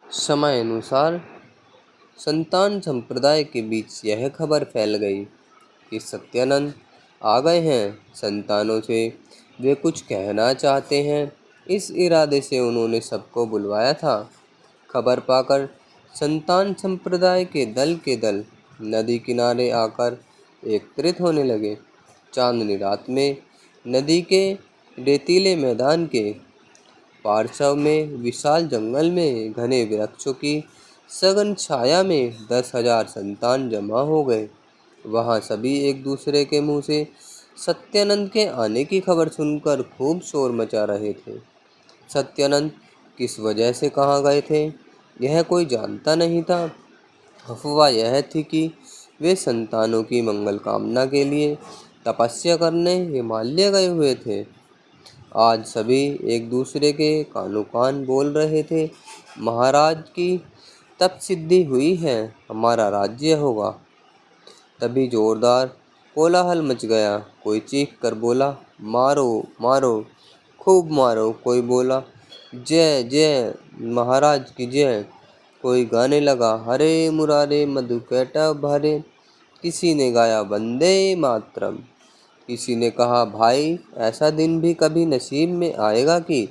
समयानुसार संतान संप्रदाय के बीच यह खबर फैल गई कि सत्यानंद आ गए हैं। संतानों से वे कुछ कहना चाहते हैं, इस इरादे से उन्होंने सबको बुलवाया था। खबर पाकर संतान संप्रदाय के दल नदी किनारे आकर एकत्रित होने लगे। चांदनी रात में नदी के रेतीले मैदान के पार्श्व में विशाल जंगल में घने वृक्षों की सघन छाया में 10,000 संतान जमा हो गए। वहां सभी एक दूसरे के मुंह से सत्यानंद के आने की खबर सुनकर खूब शोर मचा रहे थे। सत्यानंद किस वजह से कहाँ गए थे, यह कोई जानता नहीं था। अफवाह यह थी कि वे संतानों की मंगल कामना के लिए तपस्या करने हिमालय गए हुए थे। आज सभी एक दूसरे के कानों कान बोल रहे थे, महाराज की तप सिद्धि हुई है, हमारा राज्य होगा। तभी जोरदार कोलाहल मच गया। कोई चीख कर बोला, मारो मारो, खूब मारो। कोई बोला, जय जय महाराज की जय। कोई गाने लगा, हरे मुरारे मधुकैटभ भरे। किसी ने गाया, वंदे मातरम। किसी ने कहा, भाई ऐसा दिन भी कभी नसीब में आएगा कि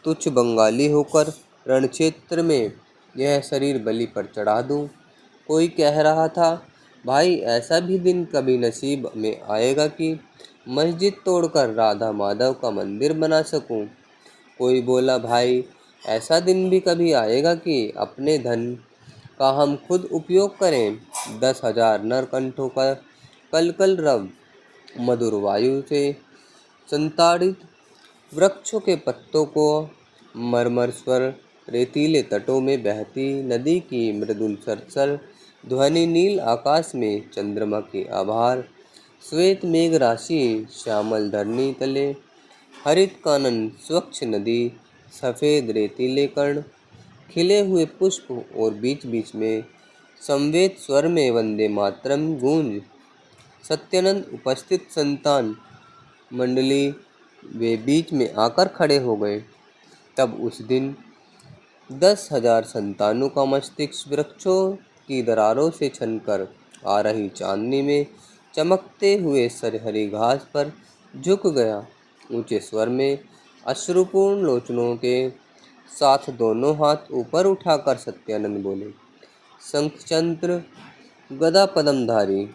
तुच्छ बंगाली होकर रणक्षेत्र में यह शरीर बलि पर चढ़ा दूं। कोई कह रहा था, भाई ऐसा भी दिन कभी नसीब में आएगा कि मस्जिद तोड़कर राधा माधव का मंदिर बना सकूं। कोई बोला, भाई ऐसा दिन भी कभी आएगा कि अपने धन का हम खुद उपयोग करें। 10,000 नरकंठों का कलकल रव मधुर वायु से संताड़ित वृक्षों के पत्तों को मरमर स्वर, रेतीले तटों में बहती नदी की मृदुल सरसर ध्वनि, नील आकाश में चंद्रमा की आभार, श्वेत मेघ राशि श्यामल धरनी तले, हरित कानन स्वच्छ नदी, सफ़ेद रेतीले कण, खिले हुए पुष्प और बीच बीच में संवेद स्वर में वंदे मातरम गूंज। सत्यानंद उपस्थित संतान मंडली वे बीच में आकर खड़े हो गए। तब उस दिन 10,000 संतानों का मस्तिष्क वृक्षों की दरारों से छनकर आ रही चांदनी में चमकते हुए हरी घास पर झुक गया। ऊंचे स्वर में अश्रुपूर्ण लोचनों के साथ दोनों हाथ ऊपर उठाकर सत्यानंद बोले, शंखचंद्र गदा पद्मधारी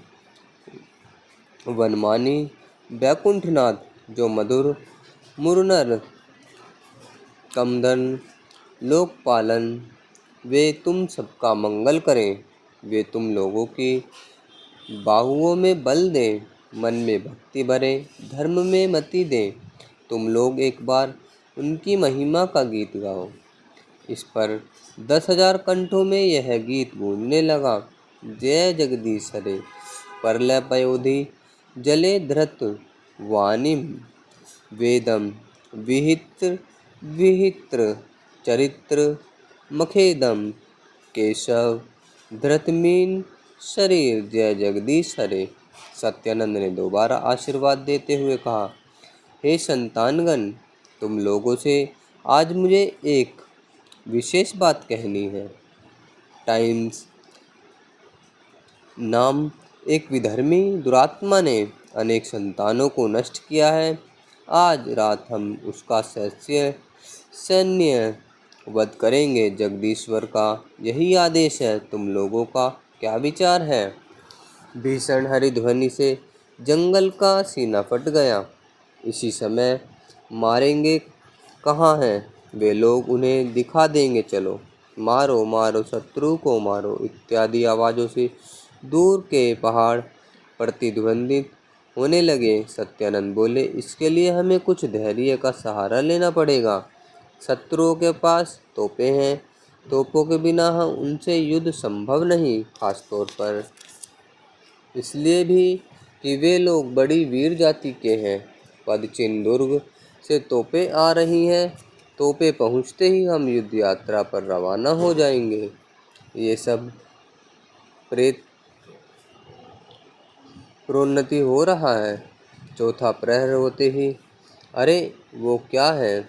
वनमानी बैकुंठनाथ, जो मधुर मुरनर कमदन लोकपालन, वे तुम सबका मंगल करें। वे तुम लोगों की बाहुओं में बल दें, मन में भक्ति भरे, धर्म में मति दें। तुम लोग एक बार उनकी महिमा का गीत गाओ। इस पर 10,000 कंठों में यह गीत गूंजने लगा, जय जगदीश हरे, परलय पयोधि जले धृत वाणिम, वेदम विहित्र विहित्र चरित्र मखेदम, केशव धृतमीन शरीर, जय जगदीश हरे। सत्यानंद ने दोबारा आशीर्वाद देते हुए कहा, हे संतानगण, तुम लोगों से आज मुझे एक विशेष बात कहनी है। टाइम्स नाम एक विधर्मी दुरात्मा ने अनेक संतानों को नष्ट किया है। आज रात हम उसका सैन्य वध करेंगे। जगदीश्वर का यही आदेश है, तुम लोगों का क्या विचार है? भीषण हरि ध्वनि से जंगल का सीना फट गया। इसी समय मारेंगे कहाँ हैं वे लोग, उन्हें दिखा देंगे, चलो मारो मारो शत्रु को मारो इत्यादि आवाज़ों से दूर के पहाड़ प्रतिध्वनित होने लगे। सत्यानंद बोले, इसके लिए हमें कुछ धैर्य का सहारा लेना पड़ेगा। शत्रुओं के पास तोपें हैं, तोपों के बिना उनसे युद्ध संभव नहीं, खासतौर पर इसलिए भी कि वे लोग बड़ी वीर जाति के हैं। पदचिन्ह दुर्ग से तोपें आ रही हैं, तोपें पहुँचते ही हम युद्ध यात्रा पर रवाना हो जाएंगे। ये सब प्रोन्नति हो रहा है। चौथा प्रहर होते ही, अरे वो क्या है,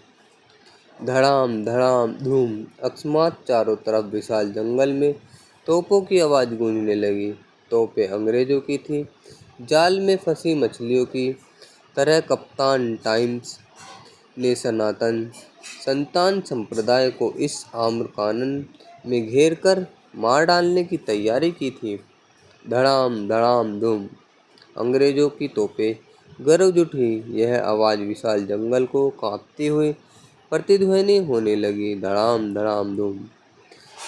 धड़ाम धड़ाम धूम। अकस्मात चारों तरफ विशाल जंगल में तोपों की आवाज़ गूंजने लगी। तोपें अंग्रेजों की थीं, जाल में फंसी मछलियों की तरह। कप्तान टाइम्स ने सनातन संतान संप्रदाय को इस आम्रकानन में घेर कर मार डालने की तैयारी की थी। धड़ाम धड़ाम धूम। अंग्रेजों की तोपें गरज उठी। यह आवाज़ विशाल जंगल को कांपती हुई प्रतिध्वनि होने लगी। धड़ाम धड़ाम धूम।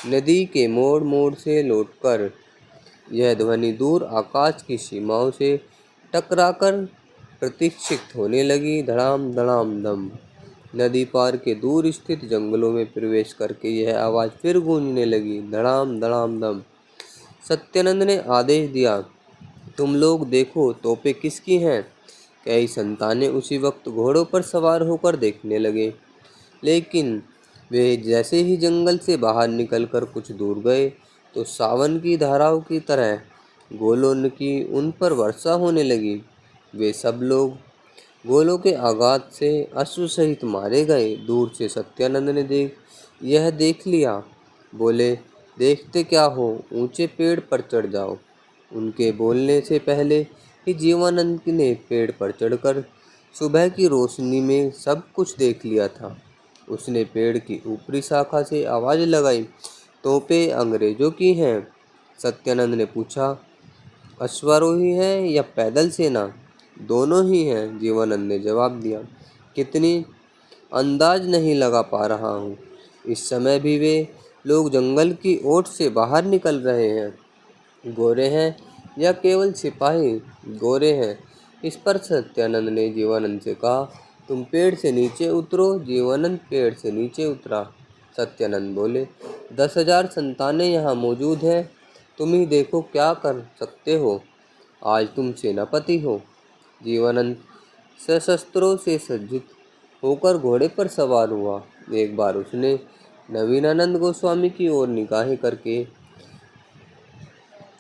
नदी के मोड़ मोड़ से लौटकर यह ध्वनि दूर आकाश की सीमाओं से टकराकर प्रतिक्षिप्त होने लगी। धड़ाम धड़ाम धम। नदी पार के दूर स्थित जंगलों में प्रवेश करके यह आवाज़ फिर गूंजने लगी। धड़ाम धड़ाम धम। सत्यानंद ने आदेश दिया, तुम लोग देखो तोपें किसकी हैं। कई संतानें उसी वक्त घोड़ों पर सवार होकर देखने लगे, लेकिन वे जैसे ही जंगल से बाहर निकलकर कुछ दूर गए तो सावन की धाराओं की तरह गोलों की उन पर वर्षा होने लगी। वे सब लोग गोलों के आघात से अश्रु सहित मारे गए। दूर से सत्यानंद ने यह देख लिया। बोले, देखते क्या हो, ऊंचे पेड़ पर चढ़ जाओ। उनके बोलने से पहले ही जीवानंद ने पेड़ पर चढ़कर सुबह की रोशनी में सब कुछ देख लिया था। उसने पेड़ की ऊपरी शाखा से आवाज़ लगाई, तोपें अंग्रेजों की हैं। सत्यानंद ने पूछा, अश्वारोही है या पैदल सेना। दोनों ही हैं, जीवानंद ने जवाब दिया। कितनी, अंदाज नहीं लगा पा रहा हूँ। इस समय भी वे लोग जंगल की ओट से बाहर निकल रहे हैं। गोरे हैं या केवल सिपाही। गोरे हैं। इस पर सत्यानंद ने जीवानंद से कहा, तुम पेड़ से नीचे उतरो। जीवानंद पेड़ से नीचे उतरा। सत्यानंद बोले, 10,000 संतानें यहाँ मौजूद हैं। तुम ही देखो क्या कर सकते हो। आज तुम सेनापति हो। जीवानंद सशस्त्रों से सज्जित होकर घोड़े पर सवार हुआ। एक बार उसने नवीनानंद गोस्वामी की ओर निगाहें करके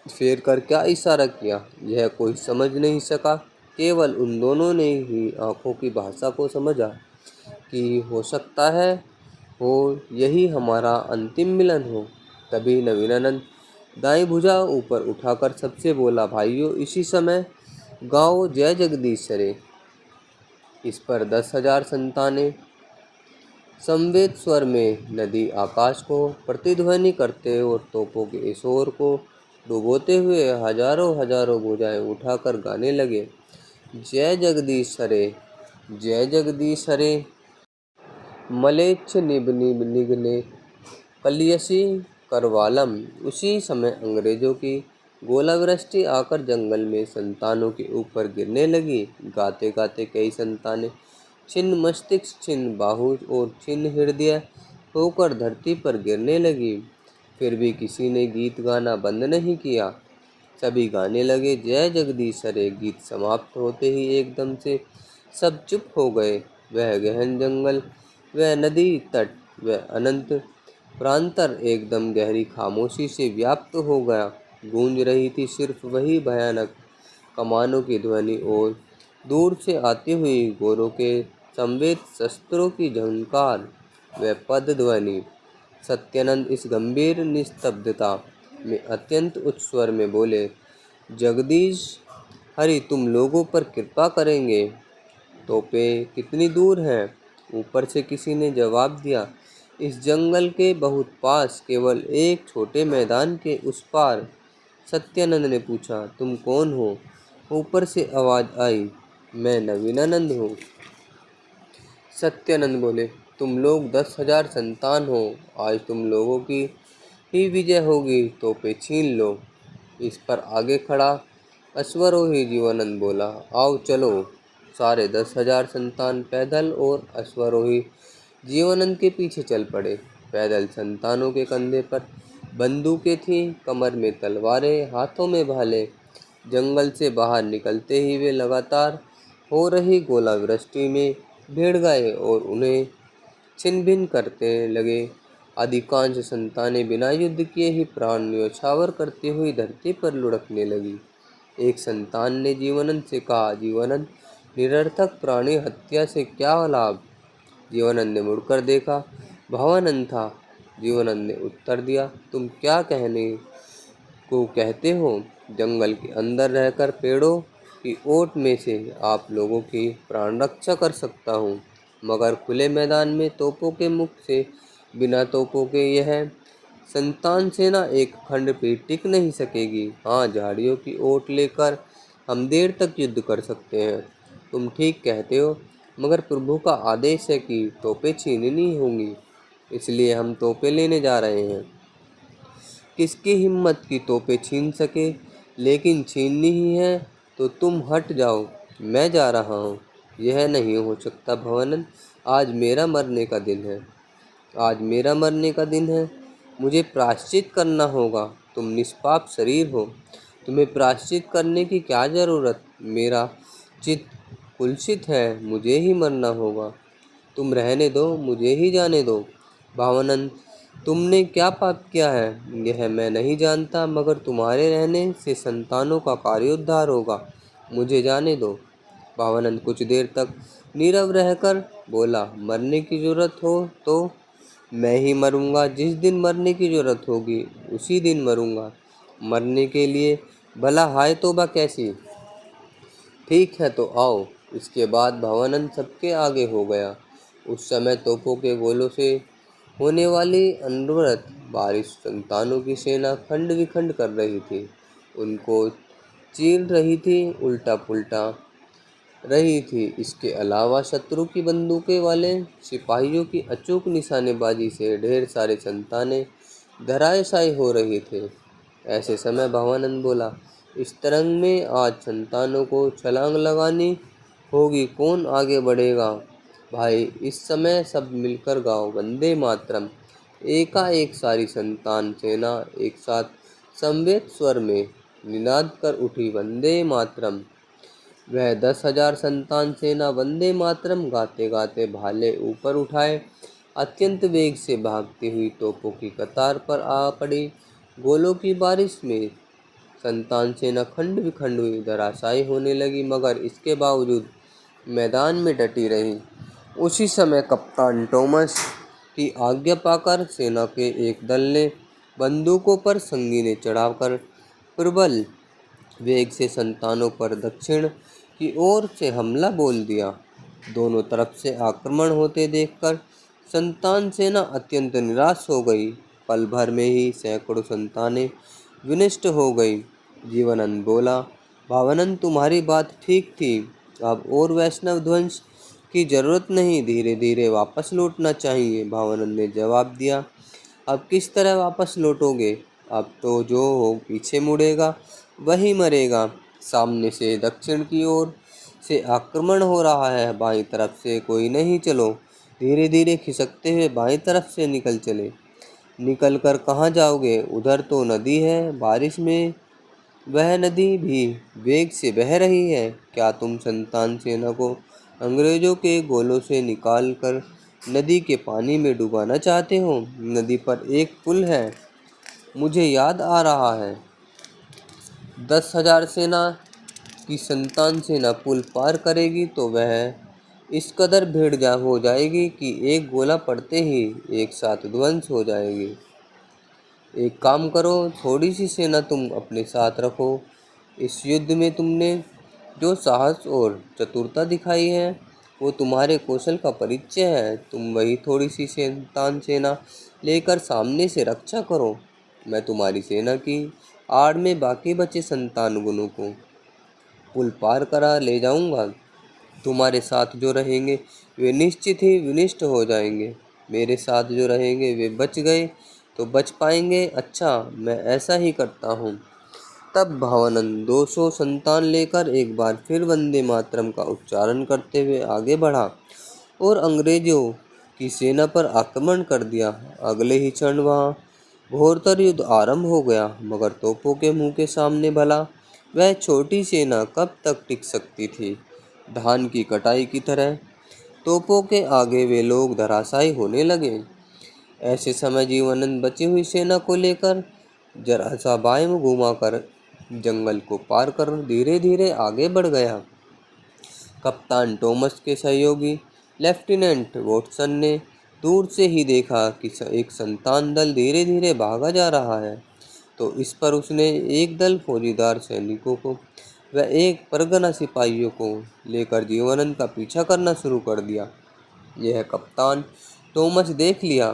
फेर कर क्या इशारा किया, यह कोई समझ नहीं सका। केवल उन दोनों ने ही आंखों की भाषा को समझा कि हो सकता है हो यही हमारा अंतिम मिलन हो। तभी नवीनानंद दाएं भुजा ऊपर उठाकर सबसे बोला, भाइयों, इसी समय गाओ जय जगदीश हरे। इस पर 10,000 संतानें समवेत स्वर में नदी आकाश को प्रतिध्वनि करते और तोपों के शोर को डुबोते हुए हजारों हजारों भुजाएं उठाकर गाने लगे, जय जगदीश हरे, जय जगदीश हरे। मलेच्छ निब निब निगने कलियसी करवालम। उसी समय अंग्रेजों की गोलावृष्टि आकर जंगल में संतानों के ऊपर गिरने लगी। गाते गाते कई संतानें छिन्न मस्तिष्क, छिन्न बाहु और छिन्न हृदय होकर धरती पर गिरने लगी। फिर भी किसी ने गीत गाना बंद नहीं किया। सभी गाने लगे, जय जगदीश हरे। गीत समाप्त होते ही एकदम से सब चुप हो गए। वह गहन जंगल, वह नदी तट, वह अनंत प्रांतर एकदम गहरी खामोशी से व्याप्त हो गया। गूंज रही थी सिर्फ वही भयानक कमानों की ध्वनि और दूर से आती हुई गोरों के संवेद शस्त्रों की झंकार, वह पद ध्वनि। सत्यानंद इस गंभीर निस्तब्धता में अत्यंत उच्च स्वर में बोले, जगदीश हरि, तुम लोगों पर कृपा करेंगे। तोपें कितनी दूर हैं। ऊपर से किसी ने जवाब दिया, इस जंगल के बहुत पास, केवल एक छोटे मैदान के उस पार। सत्यानंद ने पूछा, तुम कौन हो। ऊपर से आवाज़ आई, मैं नवीनानंद हूँ। सत्यानंद बोले, तुम लोग 10,000 संतान हो। आज तुम लोगों की ही विजय होगी। तोपें छीन लो। इस पर आगे खड़ा अश्वारोही जीवानंद बोला, आओ चलो। सारे 10,000 संतान पैदल और अश्वारोही जीवानंद के पीछे चल पड़े। पैदल संतानों के कंधे पर बंदूकें थीं, कमर में तलवारें, हाथों में भाले। जंगल से बाहर निकलते ही वे लगातार हो रही गोलावृष्टि में भिड़ गए और उन्हें छिन्न भिन्न करते लगे। अधिकांश संतानें बिना युद्ध किए ही प्राण न्योछावर करती हुई धरती पर लुढ़कने लगी। एक संतान ने जीवानंद से कहा, जीवानंद, निरर्थक प्राणी हत्या से क्या लाभ। जीवनानंद ने मुड़कर देखा, भवानंद था। जीवनानंद ने उत्तर दिया, तुम क्या कहने को कहते हो? जंगल के अंदर रहकर पेड़ों की ओट में से आप लोगों की प्राण रक्षा कर सकता हूँ, मगर खुले मैदान में तोपों के मुख से बिना तोपों के यह संतान सेना एक खंड पे टिक नहीं सकेगी। हाँ, झाड़ियों की ओट लेकर हम देर तक युद्ध कर सकते हैं। तुम ठीक कहते हो, मगर प्रभु का आदेश है कि तोपें छीननी होंगी, इसलिए हम तोपें लेने जा रहे हैं। किसकी हिम्मत की तोपें छीन सके, लेकिन छीननी ही है तो तुम हट जाओ, मैं जा रहा हूँ। यह नहीं हो सकता भवानंद, आज मेरा मरने का दिन है। आज मेरा मरने का दिन है, मुझे प्रायश्चित करना होगा। तुम निष्पाप शरीर हो, तुम्हें प्रायश्चित करने की क्या ज़रूरत? मेरा चित्त कुलसित है, मुझे ही मरना होगा। तुम रहने दो, मुझे ही जाने दो। भावानंद, तुमने क्या पाप किया है यह मैं नहीं जानता, मगर तुम्हारे रहने से संतानों का कार्योद्धार होगा। मुझे जाने दो। भावानंद कुछ देर तक नीरव रहकर बोला, मरने की जरूरत हो तो मैं ही मरूंगा। जिस दिन मरने की जरूरत होगी उसी दिन मरूंगा। मरने के लिए भला हाय तौबा कैसी। ठीक है तो आओ। इसके बाद भवानंद सबके आगे हो गया। उस समय तोपों के गोलों से होने वाली अनवरत बारिश संतानों की सेना खंड विखंड कर रही थी, उनको चीर रही थी, उल्टा पुल्टा रही थी। इसके अलावा शत्रु की बंदूकें वाले सिपाहियों की अचूक निशानेबाजी से ढेर सारे संतानें धराशायी हो रही थे। ऐसे समय भवानंद बोला, इस तरंग में आज संतानों को छलांग लगानी होगी, कौन आगे बढ़ेगा? भाई, इस समय सब मिलकर गाओ वंदे मातरम। एकाएक सारी संतान सेना एक साथ समवेत स्वर में निनाद कर उठी, वंदे मातरम। वह 10,000 संतान सेना वंदे मातरम गाते गाते भाले ऊपर उठाए अत्यंत वेग से भागती हुई तोपों की कतार पर आ पड़ी। गोलों की बारिश में संतान सेना खंड विखंड हुई, धराशायी होने लगी, मगर इसके बावजूद मैदान में डटी रही। उसी समय कप्तान टॉमस की आज्ञा पाकर सेना के एक दल ने बंदूकों पर संगीनें चढ़ाकर प्रबल वेग से संतानों पर दक्षिण की ओर से हमला बोल दिया। दोनों तरफ से आक्रमण होते देखकर संतान सेना अत्यंत निराश हो गई। पल भर में ही सैकड़ों संतानें विनष्ट हो गई। जीवनानंद बोला, भावानंद, तुम्हारी बात ठीक थी, अब और वैष्णव ध्वंस की जरूरत नहीं, धीरे धीरे वापस लौटना चाहिए। भावानंद ने जवाब दिया, अब किस तरह वापस लौटोगे? अब तो जो हो पीछे मुड़ेगा वही मरेगा। सामने से दक्षिण की ओर से आक्रमण हो रहा है, बाईं तरफ से कोई नहीं, चलो धीरे धीरे खिसकते हुए बाईं तरफ से निकल चले। निकल कर कहाँ जाओगे? उधर तो नदी है, बारिश में वह नदी भी वेग से बह रही है। क्या तुम संतान सेना को अंग्रेजों के गोलों से निकाल कर नदी के पानी में डुबाना चाहते हो? नदी पर एक पुल है, मुझे याद आ रहा है। 10,000 सेना की संतान सेना पुल पार करेगी तो वह इस कदर भीड़ जा हो जाएगी कि एक गोला पड़ते ही एक साथ ध्वंस हो जाएगी। एक काम करो, थोड़ी सी सेना तुम अपने साथ रखो। इस युद्ध में तुमने जो साहस और चतुरता दिखाई है वो तुम्हारे कौशल का परिचय है। तुम वही थोड़ी सी संतान सेना लेकर सामने से रक्षा करो। मैं तुम्हारी सेना की आड़ में बाकी बचे संतान गुनों को पुल पार करा ले जाऊंगा। तुम्हारे साथ जो रहेंगे वे निश्चित ही विनिष्ट हो जाएंगे। मेरे साथ जो रहेंगे वे बच गए तो बच पाएंगे। अच्छा, मैं ऐसा ही करता हूँ। तब भवानंद 200 संतान लेकर एक बार फिर वंदे मातरम का उच्चारण करते हुए आगे बढ़ा और अंग्रेजों की सेना पर आक्रमण कर दिया। अगले ही क्षण वहाँ घोरतर युद्ध आरंभ हो गया, मगर तोपों के मुंह के सामने भला वह छोटी सेना कब तक टिक सकती थी? धान की कटाई की तरह तोपों के आगे वे लोग धराशायी होने लगे। ऐसे समय जीवनानंद बची हुई सेना को लेकर जरा सा बाएं घुमाकर जंगल को पार कर धीरे धीरे आगे बढ़ गया। कप्तान टॉमस के सहयोगी लेफ्टिनेंट वॉटसन ने दूर से ही देखा कि एक संतान दल धीरे धीरे भागा जा रहा है, तो इस पर उसने एक दल फौजीदार सैनिकों को व एक परगना सिपाहियों को लेकर जीवनानंद का पीछा करना शुरू कर दिया। यह कप्तान टॉमस देख लिया।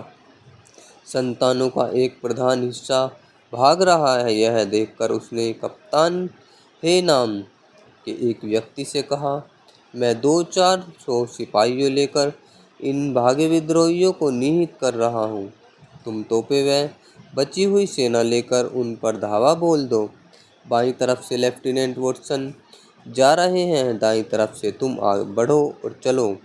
संतानों का एक प्रधान हिस्सा भाग रहा है। यह देखकर उसने कप्तान हे नाम के एक व्यक्ति से कहा, मैं 200-400 सिपाहियों लेकर इन भागे विद्रोहियों को निहित कर रहा हूँ। तुम तोपे व बची हुई सेना लेकर उन पर धावा बोल दो। बाईं तरफ से लेफ्टिनेंट वॉटसन जा रहे हैं, दाईं तरफ से तुम बढ़ो और चलो,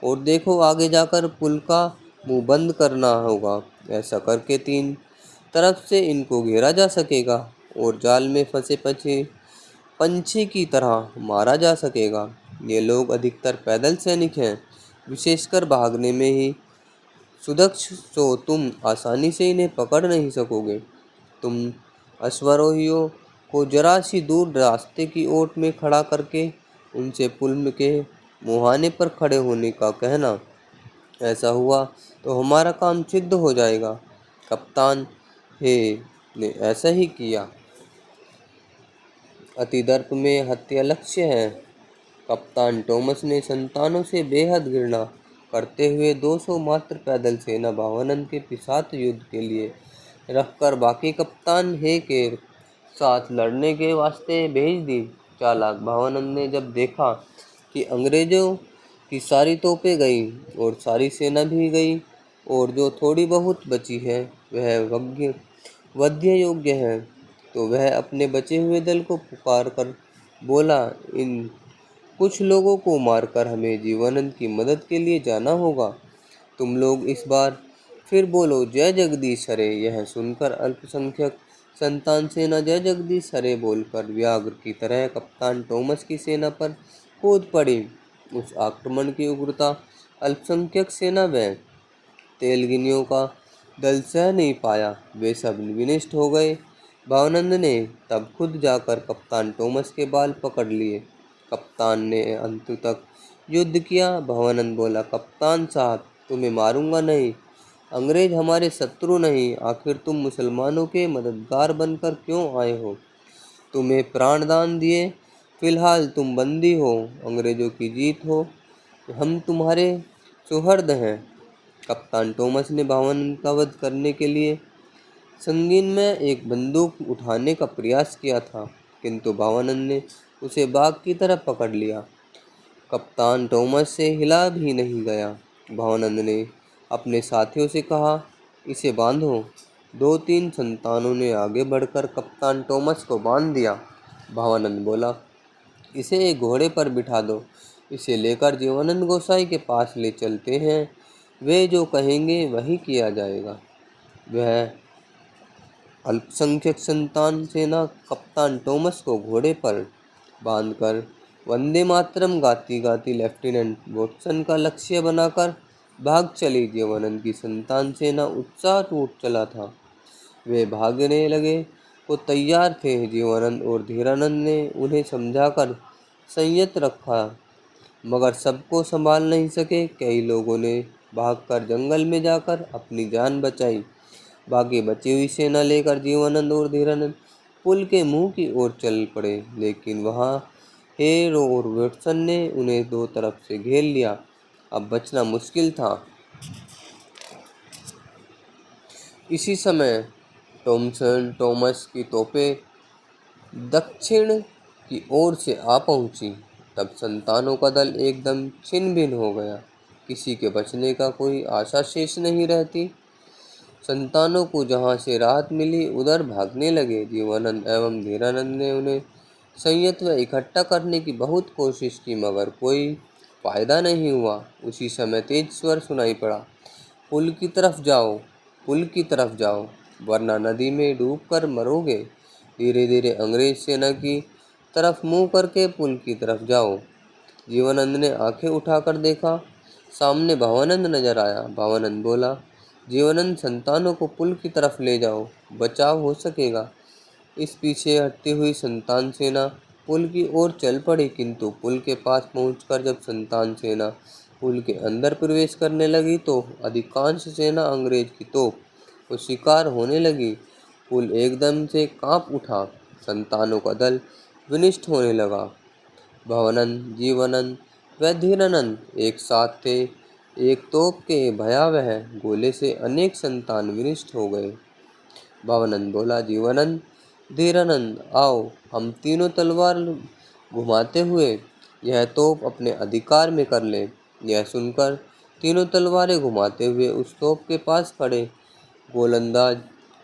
और देखो आगे जाकर पुल का मुंह बंद करना होगा। ऐसा करके 3 तरफ से इनको घेरा जा सकेगा और जाल में फंसे पंछी की तरह मारा जा सकेगा। ये लोग अधिकतर पैदल सैनिक हैं, विशेषकर भागने में ही सुदक्ष, तो तुम आसानी से इन्हें पकड़ नहीं सकोगे। तुम अश्वारोहियों को जरा सी दूर रास्ते की ओट में खड़ा करके उनसे पुल के मुहाने पर खड़े होने का कहना। ऐसा हुआ तो हमारा काम सिद्ध हो जाएगा। कप्तान हे ने ऐसा ही किया। अतिदर्प में हत्या लक्ष्य है। कप्तान टॉमस ने संतानों से बेहद घृणा करते हुए 200 मात्र पैदल सेना भावानंद के साथ युद्ध के लिए रखकर बाकी कप्तान हे के साथ लड़ने के वास्ते भेज दी। चालाक भावानंद ने जब देखा कि अंग्रेजों की सारी तोपें गई और सारी सेना भी गई और जो थोड़ी बहुत बची है वह वध्य योग्य है, तो वह अपने बचे हुए दल को पुकार कर बोला, इन कुछ लोगों को मारकर हमें जीवनानंद की मदद के लिए जाना होगा। तुम लोग इस बार फिर बोलो जय जगदीश हरे। यह सुनकर अल्पसंख्यक संतान सेना जय जगदीश हरे बोलकर व्याघ्र की तरह कप्तान टॉमस की सेना पर कूद पड़ी। उस आक्रमण की उग्रता अल्पसंख्यक सेना व तेलगिनियों का दल सह नहीं पाया। वे सब विनष्ट हो गए। भावानंद ने तब खुद जाकर कप्तान टॉमस के बाल पकड़ लिए। कप्तान ने अंत तक युद्ध किया। भावानंद बोला, कप्तान साहब, तुम्हें मारूंगा नहीं। अंग्रेज हमारे शत्रु नहीं। आखिर तुम मुसलमानों के मददगार बनकर क्यों आए हो? तुम्हें प्राणदान दिए, फिलहाल तुम बंदी हो। अंग्रेजों की जीत हो, हम तुम्हारे सुहर्द हैं। कप्तान टॉमस ने भावानंद का वध करने के लिए संगीन में एक बंदूक उठाने का प्रयास किया था, किंतु भावानंद ने उसे बाघ की तरह पकड़ लिया। कप्तान टॉमस से हिला भी नहीं गया। भावानंद ने अपने साथियों से कहा, इसे बांधो। 2-3 संतानों ने आगे बढ़कर कप्तान टॉमस को बांध दिया। भावानंद बोला, इसे एक घोड़े पर बिठा दो। इसे लेकर जीवनानंद गोसाई के पास ले चलते हैं। वे जो कहेंगे वही किया जाएगा। वह अल्पसंख्यक संतान सेना कप्तान टॉमस को घोड़े पर बांधकर वंदे मातरम गाती गाती लेफ्टिनेंट वॉटसन का लक्ष्य बनाकर भाग चली। जीवनानंद की संतान सेना उत्साह टूट चला था। वे भागने लगे को तैयार थे। जीवनानंद और धीरानंद ने उन्हें समझाकर संयत रखा, मगर सबको संभाल नहीं सके। कई लोगों ने भागकर जंगल में जाकर अपनी जान बचाई। बाकी बची हुई सेना लेकर जीवनानंद और धीरानंद पुल के मुंह की ओर चल पड़े, लेकिन वहां हेर और वॉटसन ने उन्हें 2 तरफ से घेर लिया। अब बचना मुश्किल था। इसी समय टॉमस की तोपें दक्षिण की ओर से आ पहुंची। तब संतानों का दल एकदम छिन्न भिन्न हो गया। किसी के बचने का कोई आशा शेष नहीं रहती। संतानों को जहाँ से राहत मिली उधर भागने लगे। जीवनानंद एवं धीरानंद ने उन्हें संयत व इकट्ठा करने की बहुत कोशिश की, मगर कोई फायदा नहीं हुआ। उसी समय तेज स्वर सुनाई पड़ा, पुल की तरफ जाओ, पुल की तरफ जाओ, वरना नदी में डूबकर मरोगे। धीरे धीरे अंग्रेज सेना की तरफ मुंह करके पुल की तरफ जाओ। जीवनानंद ने आंखें उठाकर देखा, सामने भावानंद नजर आया। भावानंद बोला, जीवनानंद, संतानों को पुल की तरफ ले जाओ, बचाव हो सकेगा। इस पीछे हटती हुई संतान सेना पुल की ओर चल पड़ी, किंतु पुल के पास पहुंचकर जब संतान सेना पुल के अंदर प्रवेश करने लगी तो अधिकांश सेना अंग्रेज की तोप को शिकार होने लगी। पुल एकदम से कांप उठा। संतानों का दल विनिष्ट होने लगा। भवानंद, जीवनंद व धीरानंद एक साथ थे। एक तोप के भयावह गोले से अनेक संतान विनिष्ट हो गए। भवानंद बोला, जीवनंद, धीरानंद, आओ हम तीनों तलवार घुमाते हुए यह तोप अपने अधिकार में कर लें। यह सुनकर तीनों तलवारें घुमाते हुए उस तोप के पास खड़े गोलंदाज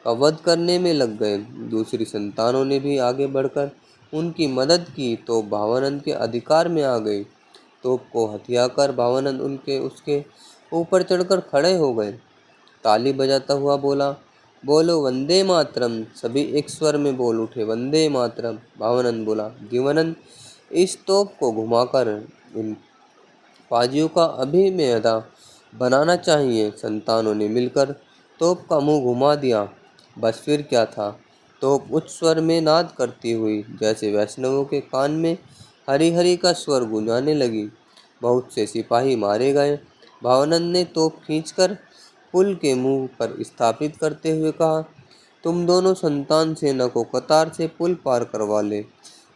का वध करने में लग गए। दूसरी संतानों ने भी आगे बढ़कर उनकी मदद की तो भावानंद के अधिकार में आ गई। तोप को हथियाकर भावानंद उनके उसके ऊपर चढ़कर खड़े हो गए। ताली बजाता हुआ बोला, बोलो वंदे मातरम। सभी एक स्वर में बोल उठे, वंदे मातरम। भावानंद बोला, जीवनंद, इस तोप को घुमाकर इन पाजियों का अभिमेदा बनाना चाहिए। संतानों ने मिलकर तोप का मुंह घुमा दिया। बस फिर क्या था, तोप उच्च स्वर में नाद करती हुई जैसे वैष्णवों के कान में हरि हरि का स्वर गूंजाने लगी। बहुत से सिपाही मारे गए। भावानंद ने तोप खींचकर पुल के मुंह पर स्थापित करते हुए कहा, तुम दोनों संतान सेना को कतार से पुल पार करवा ले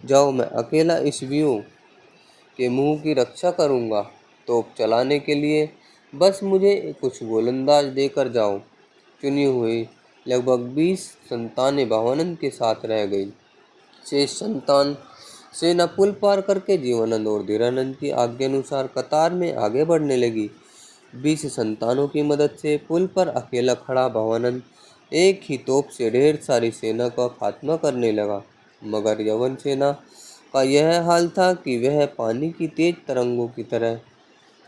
जाओ। मैं अकेला इस व्यू के मुंह की रक्षा करूंगा। तोप चलाने के लिए बस मुझे कुछ गोलंदाज देकर जाओ। चुनी हुई लगभग 20 संतानें भावानंद के साथ रह गई। शेष संतान सेना पुल पार करके जीवनंद और धीरानंद की आज्ञानुसार कतार में आगे बढ़ने लगी। 20 संतानों की मदद से पुल पर अकेला खड़ा भावानंद एक ही तोप से ढेर सारी सेना का खात्मा करने लगा। मगर यवन सेना का यह हाल था कि वह पानी की तेज तरंगों की तरह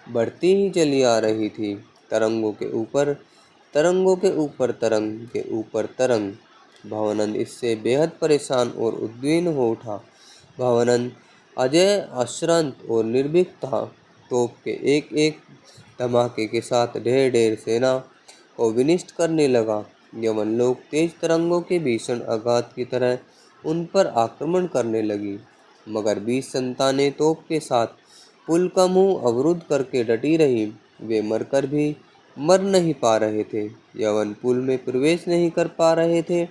बढ़ती ही चली आ रही थी। तरंगों के ऊपर तरंगों के ऊपर तरंग के ऊपर तरंग। भावानंद इससे बेहद परेशान और उद्विग्न हो उठा। भावानंद अजय, अश्रांत और निर्भीक था। तोप के एक एक धमाके के साथ ढेर ढेर सेना को विनिष्ट करने लगा। यमन लोग तेज तरंगों के भीषण आघात की तरह उन पर आक्रमण करने लगी। मगर 20 संतानें तोप के साथ पुल का मुंह अवरुद्ध करके डटी रही। वे मरकर भी मर नहीं पा रहे थे। यवन पुल में प्रवेश नहीं कर पा रहे थे।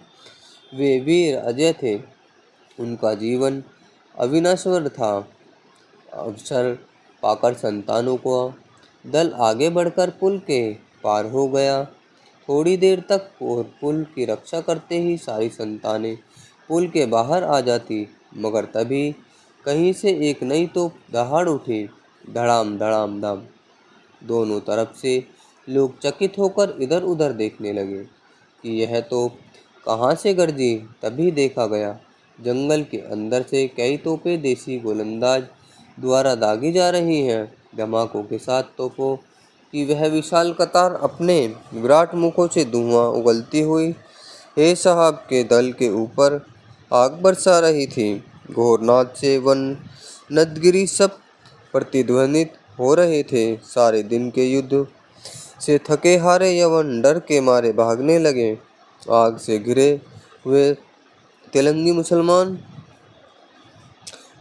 वे वीर अजय थे। उनका जीवन अविनाशवर था। अवसर पाकर संतानों को दल आगे बढ़कर पुल के पार हो गया। थोड़ी देर तक पुल की रक्षा करते ही सारी संतानें पुल के बाहर आ जाती। मगर तभी कहीं से एक नई तोप दहाड़ उठी। धड़ाम धड़ाम धम। दोनों तरफ से लोग चकित होकर इधर उधर देखने लगे कि यह तोप कहाँ से गरजी। तभी देखा गया, जंगल के अंदर से कई तोपें देसी गोलंदाज द्वारा दागी जा रही हैं। धमाकों के साथ तोपों की वह विशाल कतार अपने विराट मुखों से धुआं उगलती हुई हे साहब के दल के ऊपर आग बरसा रही थी। घोरनाद से वन नदगिरी सब प्रतिध्वनित हो रहे थे। सारे दिन के युद्ध से थके हारे यवन डर के मारे भागने लगे। आग से घिरे हुए तेलंगी मुसलमान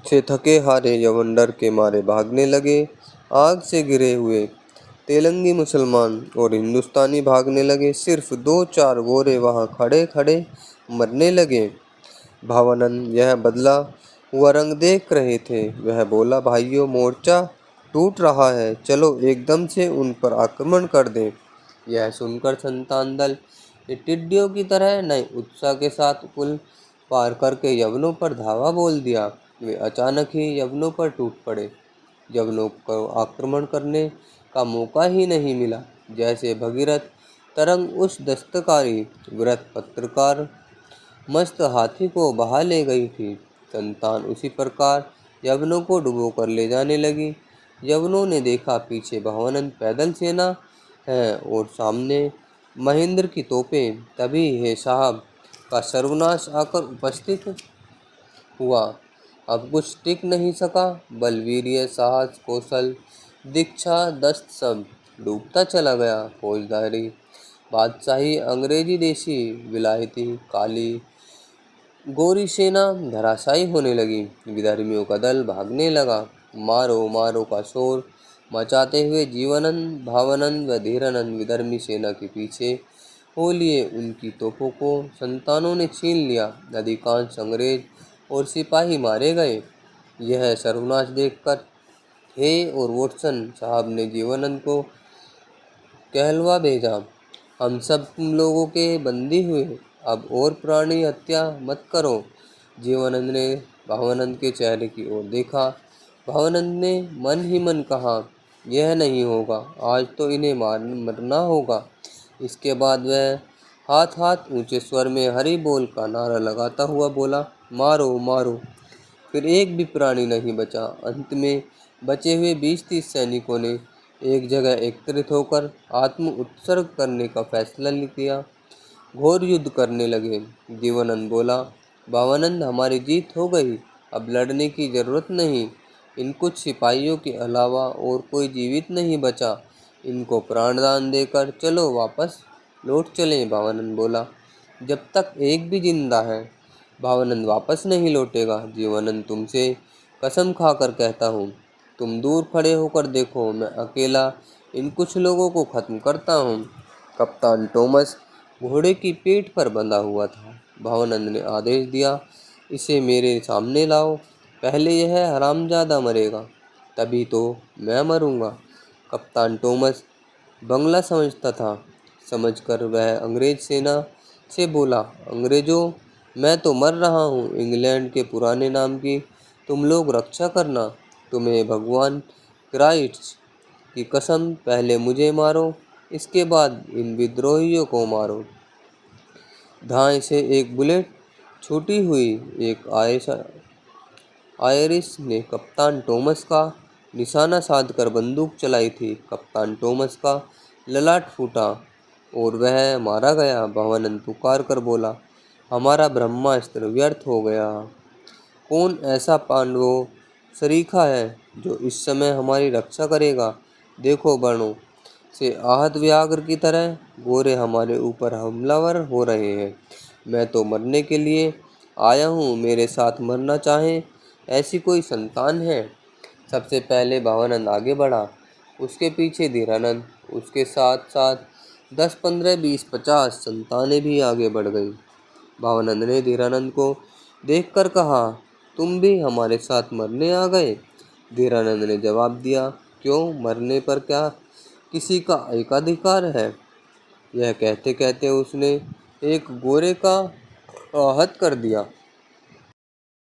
से थके हारे यवन डर के मारे भागने लगे। आग से घिरे हुए तेलंगी मुसलमान और हिंदुस्तानी भागने लगे। सिर्फ 2-4 गोरे वहां खड़े खड़े मरने लगे। भावानंद यह बदला हुआ रंग देख रहे थे। वह बोला, भाइयों, मोर्चा टूट रहा है, चलो एकदम से उन पर आक्रमण कर दें। यह सुनकर संतान दल टिड्डियों की तरह नए उत्साह के साथ पुल पार करके यवनों पर धावा बोल दिया। वे अचानक ही यवनों पर टूट पड़े। यवनों को आक्रमण करने का मौका ही नहीं मिला। जैसे भगीरथ तरंग उस दस्तकारी व्रत पत्रकार मस्त हाथी को बहा ले गई थी, संतान उसी प्रकार यवनों को डुबो कर ले जाने लगी। यवनों ने देखा, पीछे भावानंद पैदल सेना है और सामने महेंद्र की तोपें। तभी हे साहब का सर्वनाश आकर उपस्थित हुआ। अब कुछ टिक नहीं सका। बलवीर्य, साहस, कौशल, दीक्षा, दस्त सब डूबता चला गया। फौजदारी, बादशाही, अंग्रेजी, देशी, विलायती, काली, गोरी सेना धराशायी होने लगी। विधर्मियों का दल भागने लगा। मारो मारो का शोर मचाते हुए जीवनानंद, भावानंद व धीरानंद विधर्मी सेना के पीछे हो लिए। उनकी तोपों को संतानों ने छीन लिया। अधिकांश अंग्रेज और सिपाही मारे गए। यह सर्वनाश देखकर हे और वोटसन साहब ने जीवनानंद को कहलवा भेजा, हम सब तुम लोगों के बंदी हुए, अब और प्राणी हत्या मत करो। जीवनानंद ने भावानंद के चेहरे की ओर देखा। भावानंद ने मन ही मन कहा, यह नहीं होगा, आज तो इन्हें मरना होगा। इसके बाद वह हाथ हाथ ऊंचे स्वर में हरि बोल का नारा लगाता हुआ बोला, मारो मारो। फिर एक भी प्राणी नहीं बचा। अंत में बचे हुए 20-30 सैनिकों ने एक जगह एकत्रित होकर आत्म उत्सर्ग करने का फैसला किया। घोर युद्ध करने लगे। जीवनानंद बोला, भावानंद हमारी जीत हो गई, अब लड़ने की जरूरत नहीं। इन कुछ सिपाहियों के अलावा और कोई जीवित नहीं बचा। इनको प्राणदान देकर चलो वापस लौट चलें। भावानंद बोला, जब तक एक भी जिंदा है भावानंद वापस नहीं लौटेगा। जीवनानंद तुमसे कसम खाकर कहता हूँ, तुम दूर खड़े होकर देखो, मैं अकेला इन कुछ लोगों को खत्म करता हूँ। कप्तान टॉमस घोड़े की पीठ पर बंधा हुआ था। भावानंद ने आदेश दिया, इसे मेरे सामने लाओ, पहले यह हरामजादा मरेगा, तभी तो मैं मरूंगा। कप्तान टॉमस बंगला समझता था। समझकर वह अंग्रेज सेना से बोला, अंग्रेजों, मैं तो मर रहा हूँ, इंग्लैंड के पुराने नाम की तुम लोग रक्षा करना। तुम्हें भगवान क्राइस्ट की कसम, पहले मुझे मारो, इसके बाद इन विद्रोहियों को मारो। धाए से एक बुलेट छूटी हुई। एक आयरिश ने कप्तान टॉमस का निशाना साधकर बंदूक चलाई थी। कप्तान टॉमस का ललाट फूटा और वह मारा गया। भावानंद पुकार कर बोला, हमारा ब्रह्मास्त्र व्यर्थ हो गया। कौन ऐसा पांडवों सरीखा है जो इस समय हमारी रक्षा करेगा? देखो बाणों से आहत व्याघ्र की तरह गोरे हमारे ऊपर हमलावर हो रहे हैं। मैं तो मरने के लिए आया हूँ, मेरे साथ मरना चाहे ऐसी कोई संतान है? सबसे पहले भावानंद आगे बढ़ा, उसके पीछे धीरानंद, उसके साथ साथ 10, 15, 20, 50 संतानें भी आगे बढ़ गई। भावानंद ने धीरानंद को देखकर कहा, तुम भी हमारे साथ मरने आ गए? धीरानंद ने जवाब दिया, क्यों, मरने पर क्या किसी का एकाधिकार है? यह कहते कहते उसने एक गोरे का आहत कर दिया।